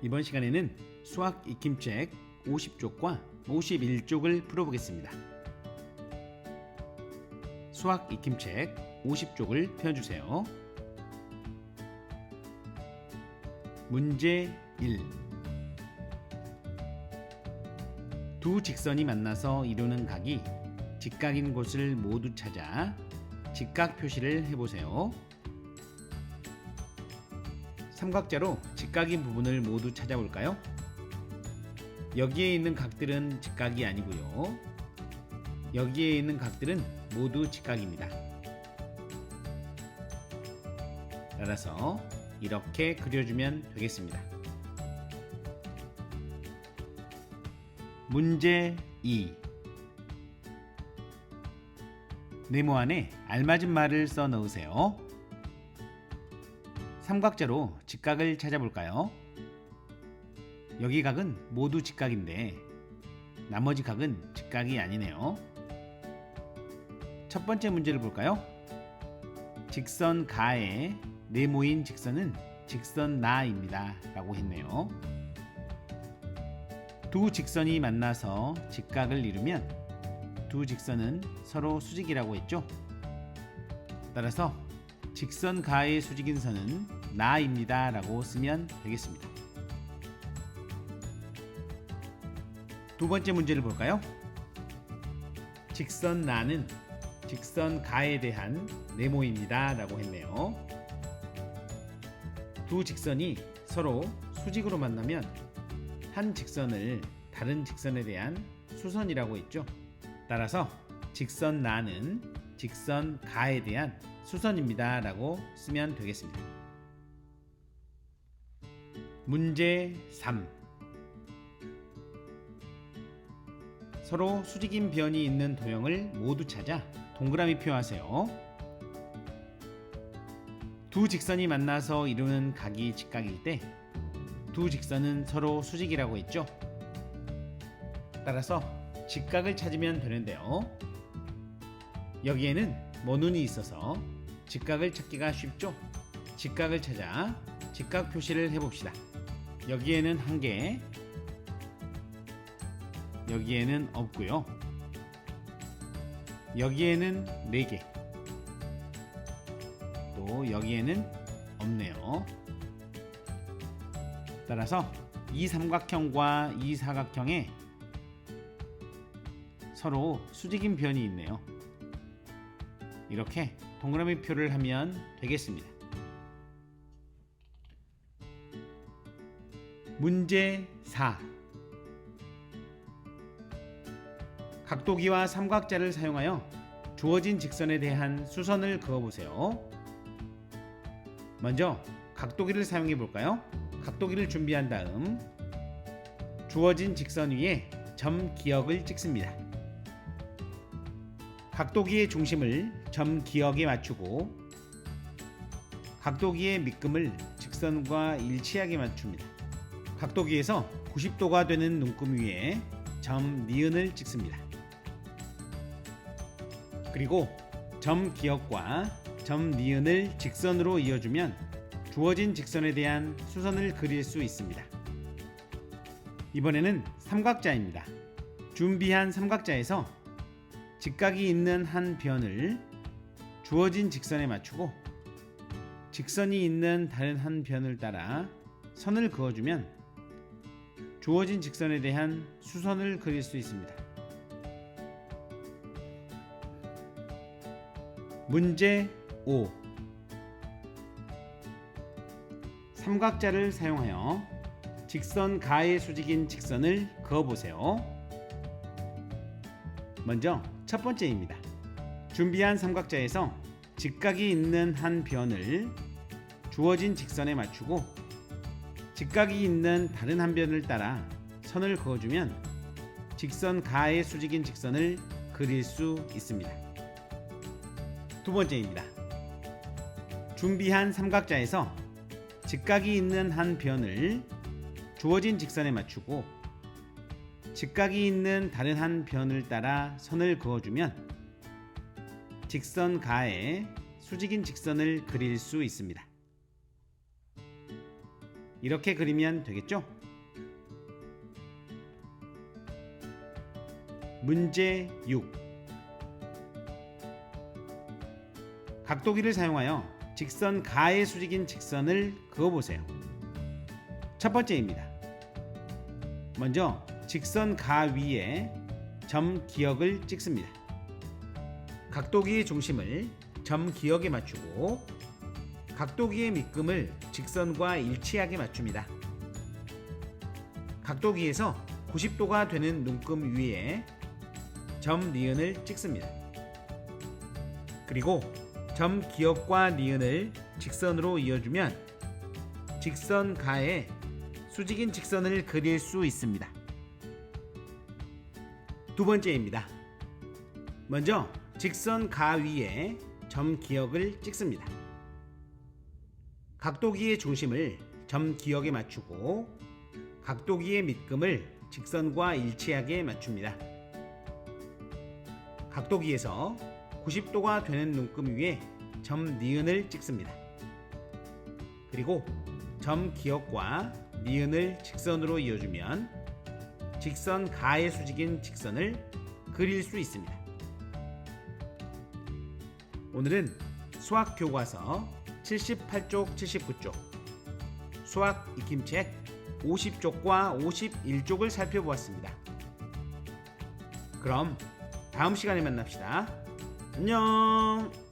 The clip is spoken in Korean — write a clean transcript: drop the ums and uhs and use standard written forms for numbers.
이번 시간에는 수학 익힘책 50쪽과 51쪽을 풀어보겠습니다. 수학 익힘책 50쪽을 펴주세요. 문제 1. 두 직선이 만나서 이루는 각이 직각인 곳을 모두 찾아 직각 표시를 해보세요. 삼각자로 직각인 부분을 모두 찾아볼까요? 여기에 있는 각들은 직각이 아니고요. 여기에 있는 각들은 모두 직각입니다. 따라서 이렇게 그려주면 되겠습니다. 문제 2. 네모 안에 알맞은 말을 써 넣으세요. 삼각자로 직각을 찾아볼까요? 여기 각은 모두 직각인데 나머지 각은 직각이 아니네요. 첫 번째 문제를 볼까요? 직선 가에 네모인 직선은 직선 나입니다 라고 했네요. 두 직선이 만나서 직각을 이루면 두 직선은 서로 수직이라고 했죠. 따라서 직선 가의 수직인 선은 나입니다 라고 쓰면 되겠습니다. 두 번째 문제를 볼까요? 직선 나는 직선 가에 대한 네모입니다 라고 했네요. 두 직선이 서로 수직으로 만나면 한 직선을 다른 직선에 대한 수선이라고 했죠. 따라서 직선 나는 직선 가에 대한 수선입니다 라고 쓰면 되겠습니다. 문제 3. 서로 수직인 변이 있는 도형을 모두 찾아 동그라미 표하세요. 두 직선이 만나서 이루는 각이 직각일 때 두 직선은 서로 수직이라고 했죠. 따라서 직각을 찾으면 되는데요. 여기에는 원운이 있어서 직각을 찾기가 쉽죠. 직각을 찾아 직각 표시를 해봅시다. 여기에는 1개, 여기에는 없고요. 여기에는 4개, 또 여기에는 없네요. 따라서 이 삼각형과 이 사각형에 서로 수직인 변이 있네요. 이렇게 동그라미 표를 하면 되겠습니다. 문제 4. 각도기와 삼각자를 사용하여 주어진 직선에 대한 수선을 그어보세요. 먼저 각도기를 사용해 볼까요? 각도기를 준비한 다음 주어진 직선 위에 점 기역을 찍습니다. 각도기의 중심을 점 기역에 맞추고 각도기의 밑금을 직선과 일치하게 맞춥니다. 각도기에서 90도가 되는 눈금 위에 점 니은을 찍습니다. 그리고 점 기역과 점 니은을 직선으로 이어주면 주어진 직선에 대한 수선을 그릴 수 있습니다. 이번에는 삼각자입니다. 준비한 삼각자에서 직각이 있는 한 변을 주어진 직선에 맞추고 직선이 있는 다른 한 변을 따라 선을 그어주면 주어진 직선에 대한 수선을 그릴 수 있습니다. 문제 5. 삼각자를 사용하여 직선 가의 수직인 직선을 그어보세요. 먼저 첫 번째입니다. 준비한 삼각자에서 직각이 있는 한 변을 주어진 직선에 맞추고 직각이 있는 다른 한 변을 따라 선을 그어주면 직선 가의 수직인 직선을 그릴 수 있습니다. 두 번째입니다. 준비한 삼각자에서 직각이 있는 한 변을 주어진 직선에 맞추고 직각이 있는 다른 한 변을 따라 선을 그어주면 직선 가에 수직인 직선을 그릴 수 있습니다. 이렇게 그리면 되겠죠? 문제 6. 각도기를 사용하여 직선 가의 수직인 직선을 그어보세요. 첫 번째입니다. 먼저 직선 가 위에 점 기역을 찍습니다. 각도기의 중심을 점 기역에 맞추고 각도기의 밑금을 직선과 일치하게 맞춥니다. 각도기에서 90도가 되는 눈금 위에 점 니은을 찍습니다. 그리고 점 기역과 니은을 직선으로 이어주면 직선 가에 수직인 직선을 그릴 수 있습니다. 두 번째입니다. 먼저 직선 가 위에 점 기역을 찍습니다. 각도기의 중심을 점 기역에 맞추고 각도기의 밑금을 직선과 일치하게 맞춥니다. 각도기에서 90도가 되는 눈금 위에 점 니은을 찍습니다. 그리고 점 기역과 니은을 직선으로 이어주면 직선 가의 수직인 직선을 그릴 수 있습니다. 오늘은 수학 교과서 78쪽, 79쪽, 수학 익힘책 50쪽과 51쪽을 살펴보았습니다. 그럼 다음 시간에 만납시다. 안녕.